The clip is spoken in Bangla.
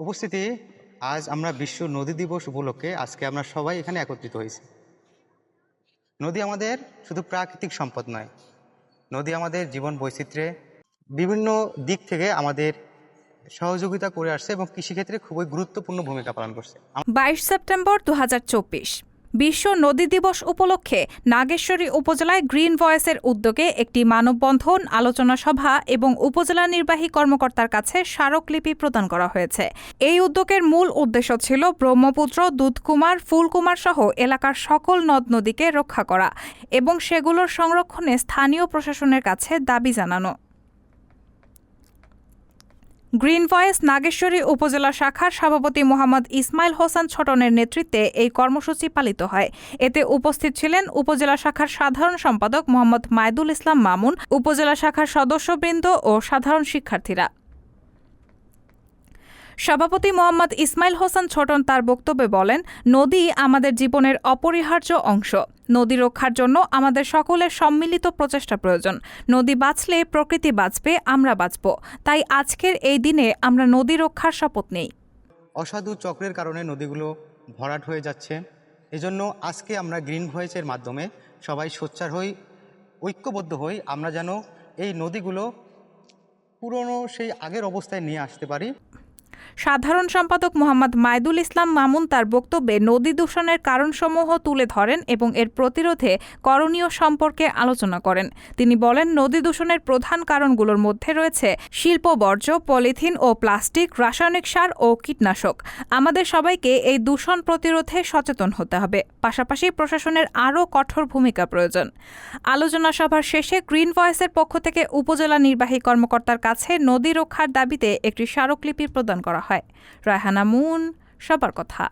উপস্থিতি, আজ আমরা বিশ্ব নদী দিবস উপলক্ষে আজকে আমরা সবাই এখানে একত্রিত হয়েছি। নদী আমাদের শুধু প্রাকৃতিক সম্পদ নয়, নদী আমাদের জীবন বৈচিত্র্যে বিভিন্ন দিক থেকে আমাদের সহযোগিতা করে আসছে এবং কৃষিক্ষেত্রে খুবই গুরুত্বপূর্ণ ভূমিকা পালন করছে। 22 সেপ্টেম্বর 2024 বিশ্ব নদী দিবস উপলক্ষে নাগেশ্বরী উপজেলায় গ্রিন ভয়েসের উদ্যোগে একটি মানববন্ধন, আলোচনা সভা এবং উপজেলা নির্বাহী কর্মকর্তার কাছে স্মারকলিপি প্রদান করা হয়েছে। এই উদ্যোগের মূল উদ্দেশ্য ছিল ব্রহ্মপুত্র, দুধকুমার, ফুলকুমার সহ এলাকার সকল নদ নদীকে রক্ষা করা এবং সেগুলোর সংরক্ষণে স্থানীয় প্রশাসনের কাছে দাবি জানানো। গ্রিন ভয়েস নাগেশ্বরী উপজেলা শাখার সভাপতি মোহাম্মদ ইসমাইল হোসেন ছোটনের নেতৃত্বে এই কর্মসূচি পালিত হয়। এতে উপস্থিত ছিলেন উপজেলা শাখার সাধারণ সম্পাদক মোহাম্মদ মাইদুল ইসলাম মামুন, উপজেলা শাখার সদস্যবৃন্দ ও সাধারণ শিক্ষার্থীরা। সভাপতি মোহাম্মদ ইসমাইল হোসেন ছোটন তার বক্তব্যে বলেন, নদী আমাদের জীবনের অপরিহার্য অংশ। নদী রক্ষার জন্য আমাদের সকলের সম্মিলিত প্রচেষ্টা প্রয়োজন। নদী বাঁচলে প্রকৃতি বাঁচবে, আমরা বাঁচব। তাই আজকের এই দিনে আমরা নদী রক্ষার শপথ নেই। অসাধু চক্রের কারণে নদীগুলো ভরাট হয়ে যাচ্ছে। এজন্য আজকে আমরা গ্রিন ভয়েসের মাধ্যমে সবাই সোচ্চার হই, ঐক্যবদ্ধ হই, আমরা যেন এই নদীগুলো পুরনো সেই আগের অবস্থায় নিয়ে আসতে পারি। সাধারণ সম্পাদক মোহাম্মদ মাইদুল ইসলাম মামুন তার বক্তব্যে নদী দূষণের কারণসমূহ তুলে ধরেন এবং এর প্রতিরোধে করণীয় সম্পর্কে আলোচনা করেন। তিনি বলেন, নদী দূষণের প্রধান কারণগুলোর মধ্যে রয়েছে শিল্প বর্জ্য, পলিথিন ও প্লাস্টিক, রাসায়নিক সার ও কীটনাশক। আমাদের সবাইকে এই দূষণ প্রতিরোধে সচেতন হতে হবে। পাশাপাশি প্রশাসনের আরও কঠোর ভূমিকা প্রয়োজন। আলোচনা সভার শেষে গ্রিন ভয়েসের পক্ষ থেকে উপজেলা নির্বাহী কর্মকর্তার কাছে নদী রক্ষার দাবিতে একটি স্মারকলিপি প্রদান করা হয়। রায়হানা মুন, সবার কথা।